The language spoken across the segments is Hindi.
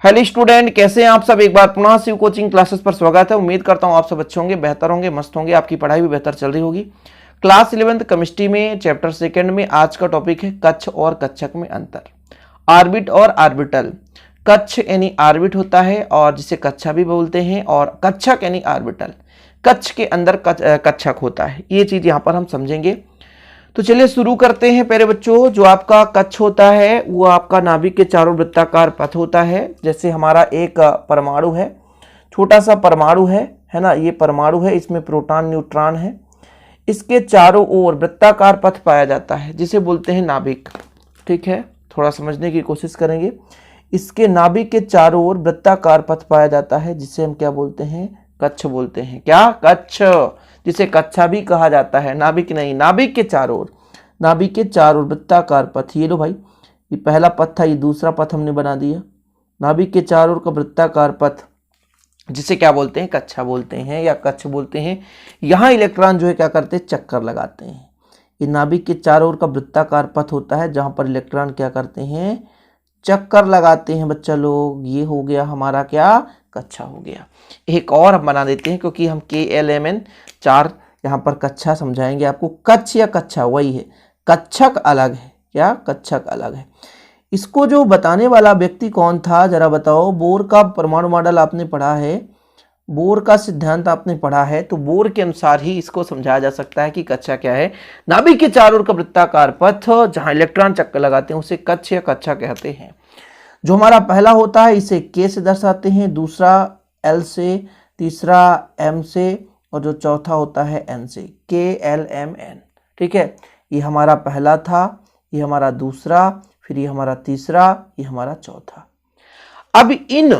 हेलो स्टूडेंट, कैसे हैं आप सब। एक बार पुनः शिव कोचिंग क्लासेस पर स्वागत है। उम्मीद करता हूं आप सब अच्छे होंगे, बेहतर होंगे, मस्त होंगे, आपकी पढ़ाई भी बेहतर चल रही होगी। क्लास 11th केमिस्ट्री में चैप्टर सेकंड में आज का टॉपिक है कक्ष और कक्षक में अंतर, आर्बिट और आर्बिटल। कक्ष यानी आर्बिट होता है और जिसे कक्षा भी बोलते हैं, और कक्षक यानी आर्बिटल, कक्ष के अंदर कक्षक होता है। ये चीज यहाँ पर हम समझेंगे। तो चलिए शुरू करते हैं। पहले बच्चों, जो आपका कक्ष होता है वो आपका नाभिक के चारों वृत्ताकार पथ होता है। जैसे हमारा एक परमाणु है, छोटा सा परमाणु है ना, ये परमाणु है, इसमें प्रोटॉन न्यूट्रॉन है। इसके चारों ओर वृत्ताकार पथ पाया जाता है जिसे बोलते हैं नाभिक। ठीक है, थोड़ा समझने की कोशिश करेंगे। इसके नाभिक के चारों ओर वृत्ताकार पथ पाया जाता है जिसे हम क्या बोलते हैं, कक्ष बोलते हैं। क्या? कक्ष, जिसे कक्षा भी कहा जाता है, नाभिक नहीं। नाभिक के चारों ओर, नाभिक के चारों ओर वृत्ताकार पथ। ये लो भाई, ये पहला पथ था, ये दूसरा पथ हमने बना दिया। नाभिक के चारों ओर का वृत्ताकार पथ जिसे क्या बोलते हैं, कक्षा बोलते हैं या कक्ष बोलते हैं। यहाँ इलेक्ट्रॉन जो है क्या करते हैं, चक्कर लगाते हैं। ये नाभिक के चारों ओर का वृत्ताकार पथ होता है जहां पर इलेक्ट्रॉन क्या करते हैं, चक्कर लगाते हैं बच्चा लोग। ये हो गया हमारा क्या, कक्षा हो गया। एक और हम बना देते हैं क्योंकि हम KLMN 4 यहाँ पर कक्षा समझाएंगे आपको। कक्ष या कक्षा वही है, कक्षक अलग है। क्या? कक्षक अलग है। इसको जो बताने वाला व्यक्ति कौन था जरा बताओ। बोर का परमाणु मॉडल आपने पढ़ा है, बोर का सिद्धांत आपने पढ़ा है, तो बोर के अनुसार ही इसको समझाया जा सकता है कि कक्षा क्या है। नाभिक के चारों ओर का वृत्ताकार पथ जहां इलेक्ट्रॉन चक्कर लगाते हैं उसे कक्ष या कक्षा कहते हैं। जो हमारा पहला होता है इसे K से दर्शाते हैं, दूसरा L से, तीसरा M से, और जो चौथा होता है N से, KLMN। ठीक है, ये हमारा पहला था, ये हमारा दूसरा, फिर ये हमारा तीसरा, ये हमारा चौथा। अब इन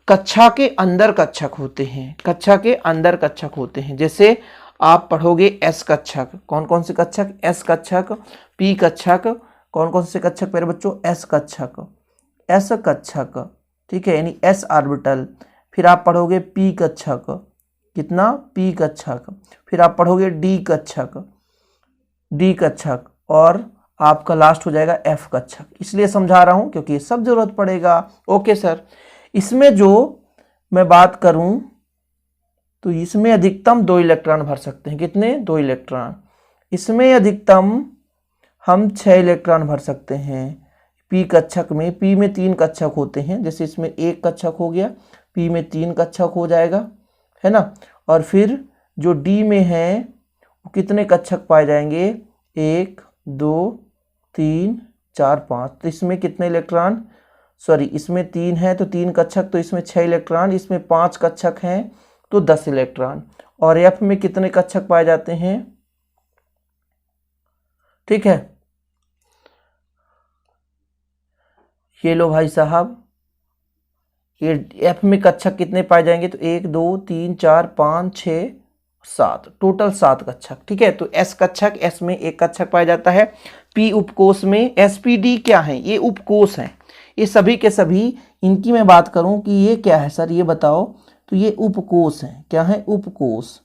कक्षा के अंदर कक्षक होते हैं, कक्षा के अंदर कक्षक होते हैं। जैसे आप पढ़ोगे S कक्षक, कौन कौन से कक्षक, S कक्षक, P कक्षक, कौन कौन से कक्षक मेरे बच्चों, S कक्षक, S कक्षक। ठीक है, यानी S ऑर्बिटल। फिर आप पढ़ोगे P कक्षक, कितना, P कक्षक। फिर आप पढ़ोगे D कक्षक, D कक्षक, और आपका लास्ट हो जाएगा F कक्षक। इसलिए समझा रहा हूं क्योंकि ये सब जरूरत पड़ेगा। ओके सर, इसमें जो मैं बात करूं तो इसमें अधिकतम 2 इलेक्ट्रॉन भर सकते हैं। कितने? 2 इलेक्ट्रॉन। इसमें अधिकतम हम 6 इलेक्ट्रॉन भर सकते हैं। P कक्षक में, P में 3 कक्षक होते हैं, जैसे इसमें 1 कक्षक हो गया, P में 3 कक्षक हो जाएगा, है ना। और फिर जो D में है वो कितने कक्षक पाए जाएंगे, 1 2 3 4 5। तो इसमें कितने इलेक्ट्रॉन, सॉरी इसमें 3 है तो 3 कक्षक, तो इसमें 6 इलेक्ट्रॉन, इसमें 5 कक्षक हैं तो 10 इलेक्ट्रॉन। और F में कितने कक्षक पाए जाते हैं, ठीक है। ये लो भाई साहब, ये F में कक्षक कितने पाए जाएंगे, तो 1 2 3 4 5 6 7, टोटल 7 कक्षक। ठीक है, तो S कक्षक, S में 1 कक्षक पाया जाता है। P उपकोष में, SPD क्या है, ये उपकोष हैं। ये सभी के सभी, इनकी मैं बात करूं कि ये क्या है सर, ये बताओ, तो ये उपकोष हैं। क्या है? उपकोष,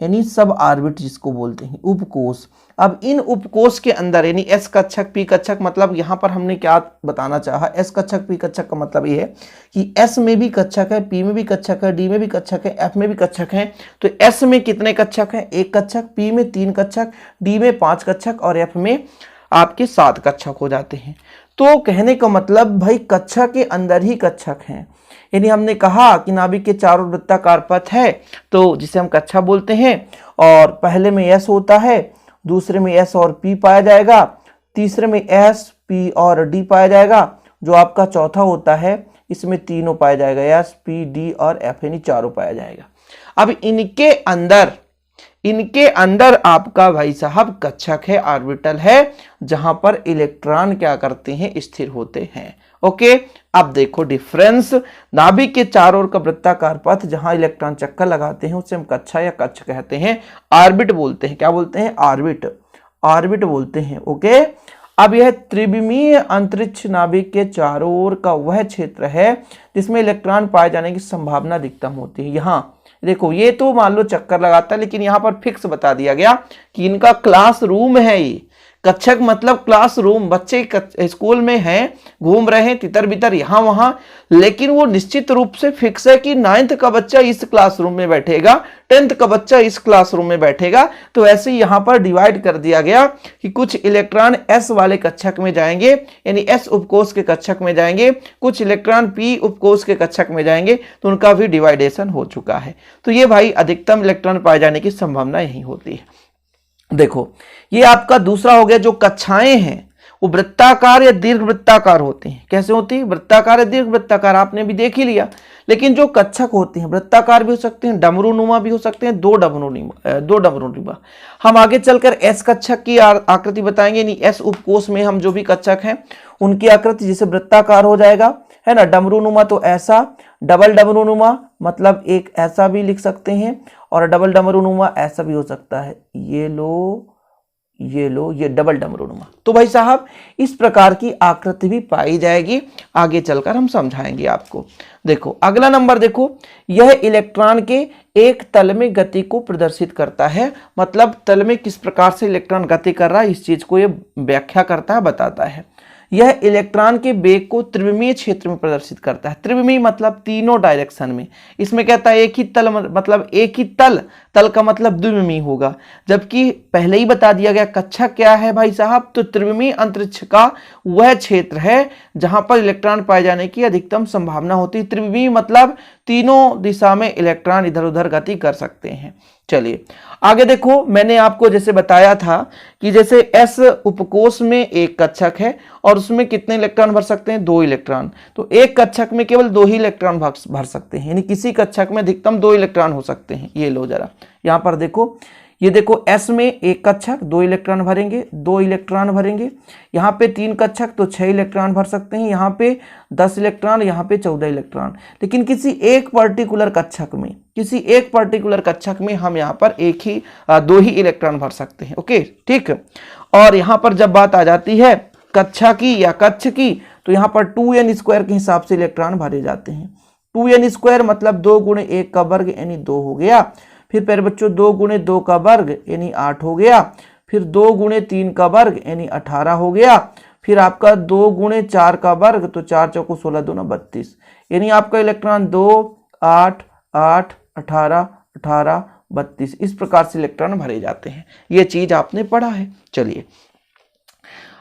यानी सब ऑर्बिट जिसको बोलते हैं, उपकोष। अब इन उपकोष के अंदर यानी S कक्षक, P कक्षक, मतलब यहाँ पर हमने क्या बताना चाहा, S कक्षक P कक्षक का मतलब ये है कि S में भी कक्षक है, P में भी कक्षक है, D में भी कक्षक है, F में भी कक्षक है। तो S में कितने कक्षक हैं, 1 कक्षक, P में 3 कक्षक, D में 5 कक्षक, और F में आपके 7 कक्षक हो जाते हैं। तो कहने का मतलब भाई कक्षा के अंदर ही कक्षक हैं। यानी हमने कहा कि नाभिक के चारों वृत्ताकार पथ है तो जिसे हम कक्षा बोलते हैं, और पहले में S होता है, दूसरे में S और P पाया जाएगा, तीसरे में S P और D पाया जाएगा, जो आपका चौथा होता है इसमें तीनों पाया जाएगा, S P D और F, यानी चारों पाया जाएगा। अब इनके अंदर आपका भाई साहब कक्षक है, ऑर्बिटल है, जहां पर इलेक्ट्रॉन क्या करते हैं, स्थिर होते हैं। ओके, अब देखो डिफरेंस। नाभिक के चारों ओर का वृत्ताकार पथ जहां इलेक्ट्रॉन चक्कर लगाते हैं उसे हम कक्षा या कक्ष कहते हैं, ऑर्बिट बोलते हैं। क्या बोलते हैं? ऑर्बिट, ऑर्बिट बोलते हैं। ओके, अब यह त्रिविमीय अंतरिक्ष नाभिक के चारों ओर का वह क्षेत्र है जिसमें इलेक्ट्रॉन पाए जाने की संभावना अधिकतम होती है। यहाँ देखो, ये तो मान लो चक्कर लगाता है, लेकिन यहाँ पर फिक्स बता दिया गया कि इनका क्लास रूम है, ये कक्षक मतलब क्लासरूम, बच्चे स्कूल में हैं, घूम रहे हैं तितर बितर यहां वहां, लेकिन वो निश्चित रूप से फिक्स है कि 9th का बच्चा इस क्लासरूम में बैठेगा, 10th का बच्चा इस क्लासरूम में बैठेगा। तो ऐसे यहां पर डिवाइड कर दिया गया कि कुछ इलेक्ट्रॉन एस वाले कक्षक में जाएंगे, यानी एस उपकोष के कक्षक में जाएंगे, कुछ इलेक्ट्रॉन पी उपकोष के कक्षक में जाएंगे, तो उनका भी डिवाइडेशन हो चुका है। तो ये भाई अधिकतम इलेक्ट्रॉन पाए जाने की संभावना यही होती है। देखो ये आपका दूसरा हो गया, जो कक्षाएं हैं वो वृत्ताकार या दीर्घ वृत्ताकार होती हैं। कैसे होती है? वृत्ताकार या दीर्घ वृत्ताकार आपने भी देख ही लिया। लेकिन जो कक्षक होते हैं वृत्ताकार भी हो सकते हैं, डमरूनुमा भी हो सकते हैं, दो डमरूनुमा। हम आगे चलकर एस कक्षक की आकृति बताएंगे, यानी एस उपकोष में हम जो भी कक्षक हैं उनकी आकृति जैसे वृत्ताकार हो जाएगा, है ना। डमरूनुमा तो ऐसा, डबल डमरूनुमा मतलब एक ऐसा भी लिख सकते हैं, और डबल डमरूनुमा ऐसा भी हो सकता है, ये लो ये डबल डमरूनुमा। तो भाई साहब इस प्रकार की आकृति भी पाई जाएगी, आगे चलकर हम समझाएंगे आपको। देखो अगला नंबर देखो, यह इलेक्ट्रॉन के एक तल में गति को प्रदर्शित करता है, मतलब तल में किस प्रकार से इलेक्ट्रॉन गति कर रहा है इस चीज को ये व्याख्या करता है, बताता है। यह इलेक्ट्रॉन के वेग को त्रिविमीय क्षेत्र में प्रदर्शित करता है। त्रिविमीय मतलब तीनों डायरेक्शन में। इसमें कहता है एक ही तल मतलब एक ही तल का मतलब द्विविमीय होगा, जबकि पहले ही बता दिया गया कक्षक क्या है भाई साहब, तो त्रिविमीय अंतरिक्ष का वह क्षेत्र है जहां पर इलेक्ट्रॉन पाए जाने की अधिकतम संभावना होती है। त्रिविमीय मतलब तीनों दिशा में इलेक्ट्रॉन इधर उधर गति कर सकते हैं। चलिए आगे देखो, मैंने आपको जैसे बताया था कि जैसे एस उपकोष में एक कक्षक है और उसमें कितने इलेक्ट्रॉन भर सकते हैं? 2 इलेक्ट्रॉन। तो एक कक्षक में केवल 2 ही इलेक्ट्रॉन भर सकते हैं, यानी किसी कक्षक में अधिकतम 2 इलेक्ट्रॉन हो सकते हैं। ये लो जरा यहां पर देखो, ये देखो एस में एक कक्षक 2 इलेक्ट्रॉन भरेंगे, 2 इलेक्ट्रॉन भरेंगे। यहाँ पे 3 कक्षक तो 6 इलेक्ट्रॉन भर सकते हैं, यहाँ पे 10 इलेक्ट्रॉन, यहाँ पे 14 इलेक्ट्रॉन। लेकिन किसी एक पर्टिकुलर कक्षक में हम यहाँ पर 2 ही इलेक्ट्रॉन भर सकते हैं। ओके ठीक। और यहाँ पर जब बात आ जाती है कक्षा की या कक्ष की, तो यहाँ पर 2n² के हिसाब से इलेक्ट्रॉन भरे जाते हैं। 2n² मतलब 2 × 1 का वर्ग यानी 2 हो गया। फिर प्यारे बच्चों 2 × 2 का वर्ग यानी 8 हो गया। फिर 2 × 3 का वर्ग यानी 18 हो गया। फिर आपका 2 × 4 का वर्ग, तो 4 चौको 16 दूना 32, यानी आपका इलेक्ट्रॉन 2 8 8 18 18 32 इस प्रकार से इलेक्ट्रॉन भरे जाते हैं। ये चीज आपने पढ़ा है। चलिए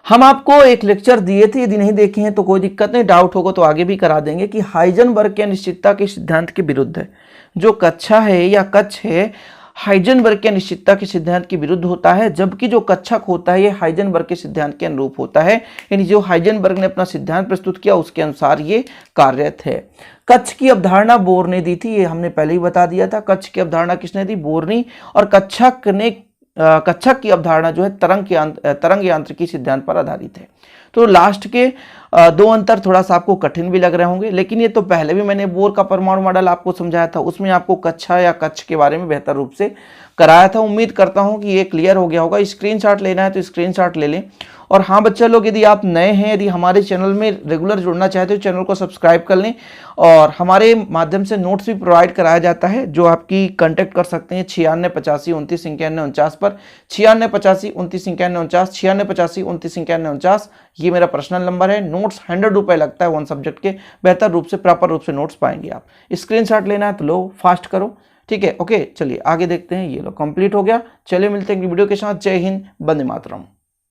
हम आपको एक लेक्चर दिए थे, यदि नहीं देखे हैं तो कोई दिक्कत नहीं, डाउट होगा तो आगे भी करा देंगे, कि हाइजेनबर्ग के अनिश्चितता के सिद्धांत के विरुद्ध है। जो कक्षा है या कक्ष है हाइजेनबर्ग के अनिश्चितता के सिद्धांत के विरुद्ध होता है, जबकि जो कक्षक होता है ये हाइजेनबर्ग के सिद्धांत के अनुरूप होता है, यानी जो हाइजेनबर्ग ने अपना सिद्धांत प्रस्तुत किया उसके अनुसार ये कार्यरत है। कक्ष की अवधारणा बोर ने दी थी, ये हमने पहले ही बता दिया था। कक्ष की अवधारणा किसने दी? बोर ने। और कक्षक की अवधारणा जो है तरंग यांत्रिकी सिद्धांत पर आधारित है। तो लास्ट के 2 अंतर थोड़ा सा आपको कठिन भी लग रहे होंगे, लेकिन ये तो पहले भी मैंने बोर का परमाणु मॉडल आपको समझाया था, उसमें आपको कक्षा या कक्ष के बारे में बेहतर रूप से कराया था। उम्मीद करता हूं कि ये क्लियर हो गया होगा। स्क्रीनशॉट लेना है तो स्क्रीनशॉट ले लें। और हाँ बच्चा लोग, यदि आप नए हैं, यदि हमारे चैनल में रेगुलर जुड़ना चाहते हो, चैनल को सब्सक्राइब कर लें। और हमारे माध्यम से नोट्स भी प्रोवाइड कराया जाता है, जो आपकी कांटेक्ट कर सकते हैं 968529 पर। 968529 968529 ये मेरा पर्सनल नंबर है। नोट्स 100 रुपये लगता है 1 सब्जेक्ट के। बेहतर रूप से प्रॉपर रूप से नोट्स पाएंगे आप। स्क्रीनशॉट लेना है तो लो, फास्ट करो, ठीक है। ओके चलिए आगे देखते हैं। ये लो कंप्लीट हो गया। चलिए मिलते हैं वीडियो के साथ। जय हिंद, वंदे मातरम।